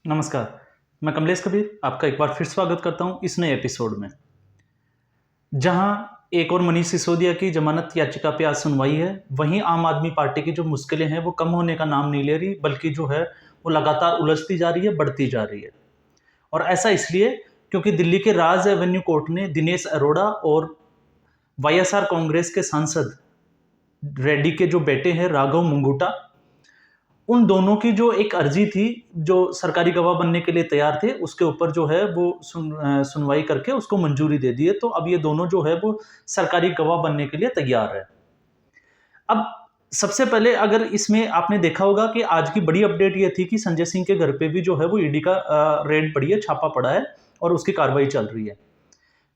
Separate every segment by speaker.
Speaker 1: नमस्कार। मैं कमलेश कबीर आपका एक बार फिर स्वागत करता हूं इस नए एपिसोड में, जहां एक और मनीष सिसोदिया की जमानत याचिका पे आज सुनवाई है। वहीं आम आदमी पार्टी की जो मुश्किलें हैं वो कम होने का नाम नहीं ले रही, बल्कि जो है वो लगातार उलझती जा रही है, बढ़ती जा रही है। और ऐसा इसलिए क्योंकि दिल्ली के राज एवेन्यू कोर्ट ने दिनेश अरोड़ा और वाईएसआर कांग्रेस के सांसद रेड्डी के जो बेटे हैं राघव मंगूटा, उन दोनों की जो एक अर्जी थी, जो सरकारी गवाह बनने के लिए तैयार थे, उसके ऊपर जो है वो सुनवाई करके उसको मंजूरी दे दी है। तो अब ये दोनों जो है वो सरकारी गवाह बनने के लिए तैयार है। अब सबसे पहले अगर इसमें आपने देखा होगा कि आज की बड़ी अपडेट ये थी कि संजय सिंह के घर पे भी जो है वो ईडी का रेड पड़ी है, छापा पड़ा है और उसकी कार्रवाई चल रही है।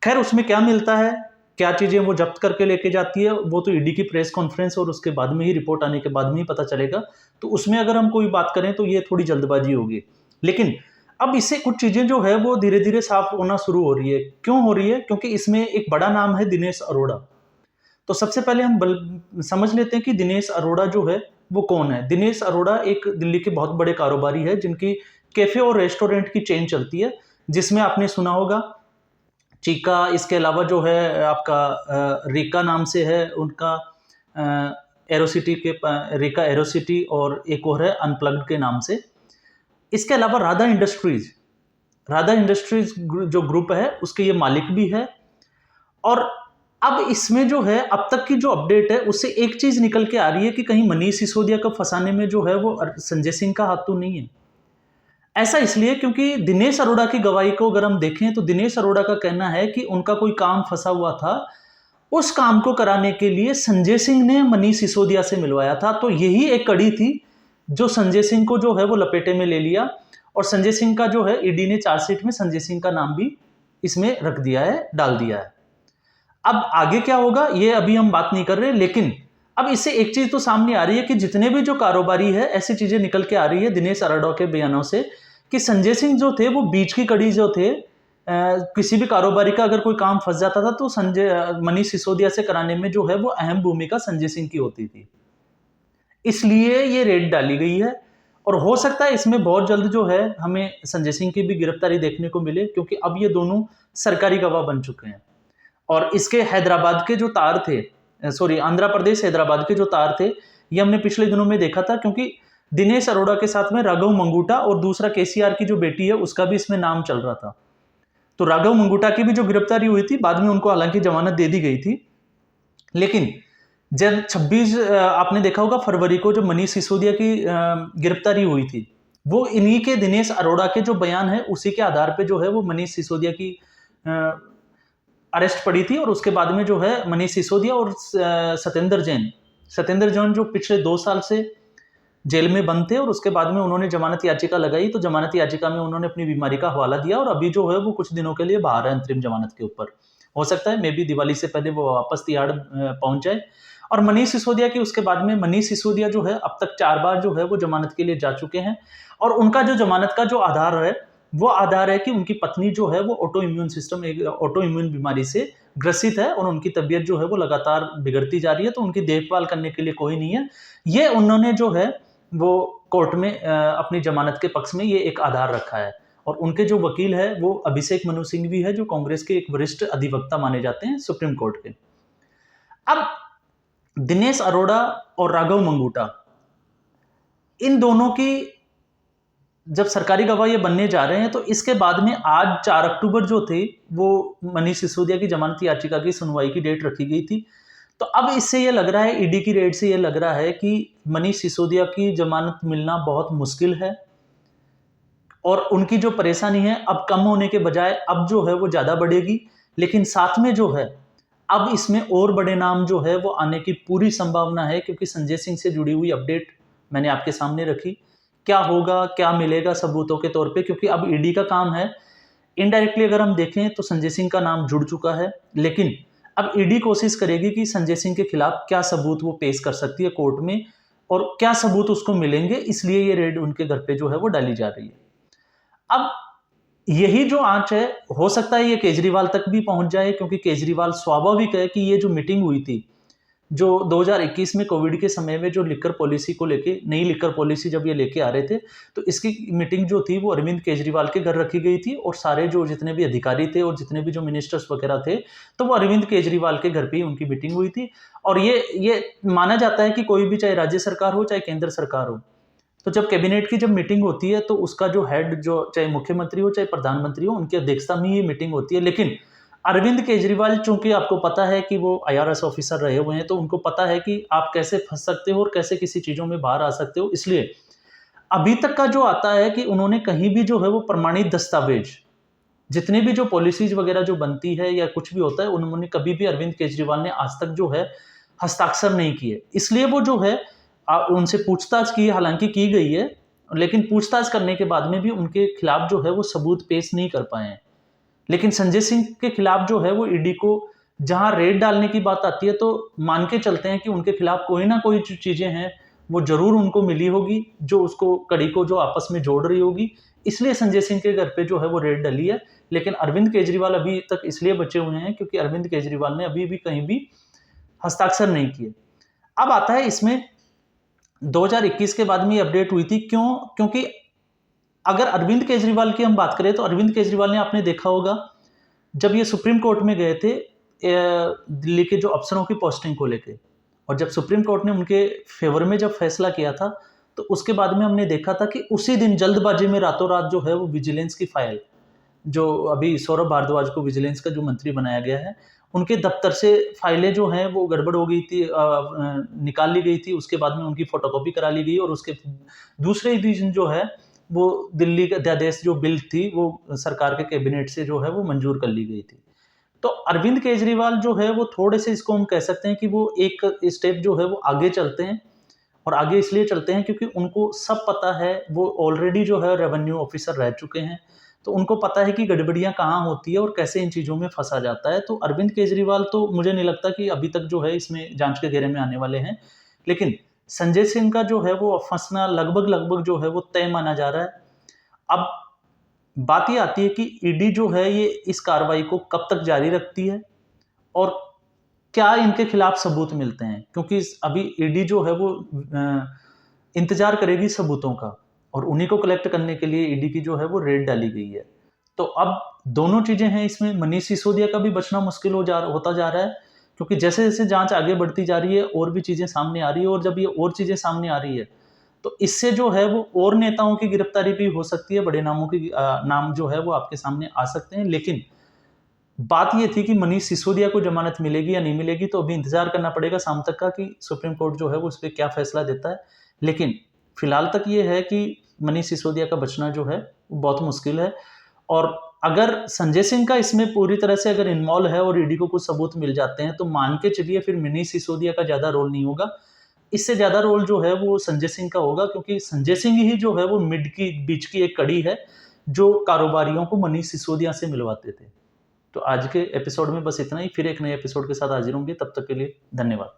Speaker 1: खैर उसमें क्या मिलता है, क्या चीजें वो जब्त करके लेके जाती है, वो तो ईडी की प्रेस कॉन्फ्रेंस और उसके बाद में ही, रिपोर्ट आने के बाद में ही पता चलेगा। तो उसमें अगर हम कोई बात करें तो ये थोड़ी जल्दबाजी होगी। लेकिन अब इससे कुछ चीजें जो है वो धीरे धीरे साफ होना शुरू हो रही है। क्यों हो रही है? क्योंकि इसमें एक बड़ा नाम है दिनेश अरोड़ा। तो सबसे पहले हम समझ लेते हैं कि दिनेश अरोड़ा जो है वो कौन है। दिनेश अरोड़ा एक दिल्ली के बहुत बड़े कारोबारी है, जिनकी कैफे और रेस्टोरेंट की चेन चलती है, जिसमें आपने सुना होगा चीका। इसके अलावा जो है आपका रीका नाम से है उनका, एरोसिटी के रीका एरोसिटी, और एक और है अनप्लग्ड के नाम से। इसके अलावा राधा इंडस्ट्रीज जो ग्रुप है उसके ये मालिक भी है। और अब इसमें जो है अब तक की जो अपडेट है उससे एक चीज निकल के आ रही है कि कहीं मनीष सिसोदिया को फंसाने में जो है वो संजय सिंह का हाथ तो नहीं है। ऐसा इसलिए क्योंकि दिनेश अरोड़ा की गवाही को अगर हम देखें तो दिनेश अरोड़ा का कहना है कि उनका कोई काम फंसा हुआ था, उस काम को कराने के लिए संजय सिंह ने मनीष सिसोदिया से मिलवाया था। तो यही एक कड़ी थी जो संजय सिंह को जो है वो लपेटे में ले लिया, और संजय सिंह का जो है ईडी ने चार्जशीट में संजय सिंह का नाम भी इसमें रख दिया है, डाल दिया है। अब आगे क्या होगा ये अभी हम बात नहीं कर रहे, लेकिन अब इससे एक चीज तो सामने आ रही है कि जितने भी जो कारोबारी है, ऐसी चीजें निकल के आ रही है दिनेश अरोड़ा के बयानों से कि संजय सिंह जो थे वो बीच की कड़ी जो थे। किसी भी कारोबारी का अगर कोई काम फंस जाता था तो मनीष सिसोदिया से कराने में जो है वो अहम भूमिका संजय सिंह की होती थी। इसलिए ये रेड डाली गई है, और हो सकता है इसमें बहुत जल्द जो है हमें संजय सिंह की भी गिरफ्तारी देखने को मिले, क्योंकि अब ये दोनों सरकारी गवाह बन चुके हैं। और इसके हैदराबाद के जो तार थे, सॉरी आंध्र प्रदेश हैदराबाद के जो तार थे, ये हमने पिछले दिनों में देखा था, क्योंकि दिनेश अरोड़ा के साथ में राघव मंगूटा और दूसरा केसीआर की जो बेटी है उसका भी इसमें नाम चल रहा था। तो राघव मंगूटा की भी जो गिरफ्तारी हुई थी, बाद में उनको हालांकि जमानत दे दी गई थी। लेकिन जब 26 आपने देखा होगा फरवरी को जब मनीष सिसोदिया की गिरफ्तारी हुई थी, वो इन्हीं के दिनेश अरोड़ा के जो बयान है उसी के आधार पे जो है वो मनीष सिसोदिया की अरेस्ट पड़ी थी। और उसके बाद में जो है मनीष सिसोदिया और सत्येंद्र जैन जो पिछले 2 साल से जेल में बंद थे, और उसके बाद में उन्होंने जमानत याचिका लगाई। तो जमानत याचिका में उन्होंने अपनी बीमारी का हवाला दिया, और अभी जो है वो कुछ दिनों के लिए बाहर है अंतरिम जमानत के ऊपर। हो सकता है मे बी दिवाली से पहले वो वापस तिहाड़ पहुंच जाए। और मनीष सिसोदिया की उसके बाद में, मनीष सिसोदिया जो है अब तक 4 बार जो है वो जमानत के लिए जा चुके हैं। और उनका जो जमानत का जो आधार है वो आधार है कि उनकी पत्नी जो है वो ऑटो इम्यून बीमारी से ग्रसित है, और उनकी तबीयत जो है वो लगातार बिगड़ती जा रही है। तो उनकी देखभाल करने के लिए कोई नहीं है। ये उन्होंने जो है वो कोर्ट में अपनी जमानत के पक्ष में ये एक आधार रखा है। और उनके जो वकील है वो अभिषेक मनु सिंह भी है, जो कांग्रेस के एक वरिष्ठ अधिवक्ता माने जाते हैं सुप्रीम कोर्ट के। अब दिनेश अरोड़ा और राघव मंगूटा, इन दोनों की जब सरकारी गवाह ये बनने जा रहे हैं, तो इसके बाद में आज 4 अक्टूबर जो थे वो मनीष सिसोदिया की जमानत याचिका की सुनवाई की डेट रखी गई थी। तो अब इससे ये लग रहा है, ईडी की रेड से ये लग रहा है कि मनीष सिसोदिया की जमानत मिलना बहुत मुश्किल है, और उनकी जो परेशानी है अब कम होने के बजाय अब जो है वो ज्यादा बढ़ेगी। लेकिन साथ में जो है अब इसमें और बड़े नाम जो है वो आने की पूरी संभावना है, क्योंकि संजय सिंह से जुड़ी हुई अपडेट मैंने आपके सामने रखी। क्या होगा, क्या मिलेगा सबूतों के तौर पे, क्योंकि अब ईडी का काम है। इनडायरेक्टली अगर हम देखें तो संजय सिंह का नाम जुड़ चुका है, लेकिन अब ईडी कोशिश करेगी कि संजय सिंह के खिलाफ क्या सबूत वो पेश कर सकती है कोर्ट में, और क्या सबूत उसको मिलेंगे। इसलिए ये रेड उनके घर पे जो है वो डाली जा रही है। अब यही जो आंच है, हो सकता है ये केजरीवाल तक भी पहुंच जाए, क्योंकि केजरीवाल स्वाभाविक है कि ये जो मीटिंग हुई थी जो 2021 में कोविड के समय में जो लिकर पॉलिसी को लेके, नई लिकर पॉलिसी जब ये लेके आ रहे थे, तो इसकी मीटिंग जो थी वो अरविंद केजरीवाल के घर रखी गई थी और सारे जो जितने भी अधिकारी थे और जितने भी जो मिनिस्टर्स वगैरह थे, तो वो अरविंद केजरीवाल के घर पे ही उनकी मीटिंग हुई थी। और ये माना जाता है कि कोई भी, चाहे राज्य सरकार हो चाहे केंद्र सरकार हो, तो जब कैबिनेट की जब मीटिंग होती है तो उसका जो हेड, जो चाहे मुख्यमंत्री हो चाहे प्रधानमंत्री हो, उनकी अध्यक्षता में ये मीटिंग होती है। लेकिन अरविंद केजरीवाल, चूंकि आपको पता है कि वो आईआरएस ऑफिसर रहे हुए हैं, तो उनको पता है कि आप कैसे फंस सकते हो और कैसे किसी चीजों में बाहर आ सकते हो। इसलिए अभी तक का जो आता है कि उन्होंने कहीं भी जो है वो प्रमाणित दस्तावेज, जितनी भी जो पॉलिसीज वगैरह जो बनती है या कुछ भी होता है, उन्होंने कभी भी, अरविंद केजरीवाल ने आज तक जो है हस्ताक्षर नहीं किए। इसलिए वो जो है उनसे पूछताछ की, हालांकि की गई है, लेकिन पूछताछ करने के बाद में भी उनके खिलाफ जो है वो सबूत पेश नहीं कर पाए हैं। लेकिन संजय सिंह के खिलाफ जो है वो ईडी को जहां रेड डालने की बात आती है, तो मान के चलते हैं कि उनके खिलाफ कोई ना कोई जो चीजें हैं वो जरूर उनको मिली होगी, जो उसको कड़ी को जो आपस में जोड़ रही होगी। इसलिए संजय सिंह के घर पे जो है वो रेड डली है। लेकिन अरविंद केजरीवाल अभी तक इसलिए बचे हुए हैं क्योंकि अरविंद केजरीवाल ने अभी भी कहीं भी हस्ताक्षर नहीं किए। अब आता है इसमें 2021 के बाद में ये अपडेट हुई थी, क्यों? क्योंकि अगर अरविंद केजरीवाल की हम बात करें तो अरविंद केजरीवाल ने, आपने देखा होगा, जब ये सुप्रीम कोर्ट में गए थे दिल्ली के जो अफसरों की पोस्टिंग को लेके, और जब सुप्रीम कोर्ट ने उनके फेवर में जब फैसला किया था, तो उसके बाद में हमने देखा था कि उसी दिन जल्दबाजी में रातों रात जो है वो विजिलेंस की फाइल, जो अभी सौरभ भारद्वाज को विजिलेंस का जो मंत्री बनाया गया है, उनके दफ्तर से फाइलें जो हैं वो गड़बड़ हो गई थी, निकाल ली गई थी। उसके बाद में उनकी फोटोकॉपी करा ली गई और उसके दूसरे ही दिन जो है वो दिल्ली का अध्यादेश जो बिल थी वो सरकार के कैबिनेट से जो है वो मंजूर कर ली गई थी। तो अरविंद केजरीवाल जो है वो थोड़े से, इसको हम कह सकते हैं कि वो एक स्टेप जो है वो आगे चलते हैं। और आगे इसलिए चलते हैं क्योंकि उनको सब पता है, वो ऑलरेडी जो है रेवेन्यू ऑफिसर रह चुके हैं, तो उनको पता है कि गड़बड़ियां कहाँ होती है और कैसे इन चीज़ों में फंसा जाता है। तो अरविंद केजरीवाल तो मुझे नहीं लगता कि अभी तक जो है इसमें जांच के घेरे में आने वाले हैं। लेकिन संजय सिंह का जो है वो फंसना लगभग लगभग जो है वो तय माना जा रहा है। अब बात ये आती है कि ईडी जो है ये इस कार्रवाई को कब तक जारी रखती है और क्या इनके खिलाफ सबूत मिलते हैं, क्योंकि अभी ईडी जो है वो इंतजार करेगी सबूतों का, और उन्हीं को कलेक्ट करने के लिए ईडी की जो है वो रेड डाली गई है। तो अब दोनों चीजें हैं इसमें। मनीष सिसोदिया का भी बचना मुश्किल होता जा रहा है, क्योंकि जैसे जैसे जांच आगे बढ़ती जा रही है और भी चीजें सामने आ रही है, और जब ये और चीजें सामने आ रही है तो इससे जो है वो और नेताओं की गिरफ्तारी भी हो सकती है, बड़े नामों की नाम जो है वो आपके सामने आ सकते हैं। लेकिन बात ये थी कि मनीष सिसोदिया को जमानत मिलेगी या नहीं मिलेगी, तो अभी इंतजार करना पड़ेगा शाम तक का कि सुप्रीम कोर्ट जो है वो उस पर क्या फैसला देता है। लेकिन फिलहाल तक ये है कि मनीष सिसोदिया का बचना जो है वो बहुत मुश्किल है। और अगर संजय सिंह का इसमें पूरी तरह से अगर इन्वॉल्व है और ईडी को कुछ सबूत मिल जाते हैं, तो मान के चलिए फिर मनीष सिसोदिया का ज्यादा रोल नहीं होगा। इससे ज्यादा रोल जो है वो संजय सिंह का होगा, क्योंकि संजय सिंह ही जो है वो बीच की एक कड़ी है जो कारोबारियों को मनीष सिसोदिया से मिलवाते थे। तो आज के एपिसोड में बस इतना ही। फिर एक नए एपिसोड के साथ हाजिर होंगे, तब तक के लिए धन्यवाद।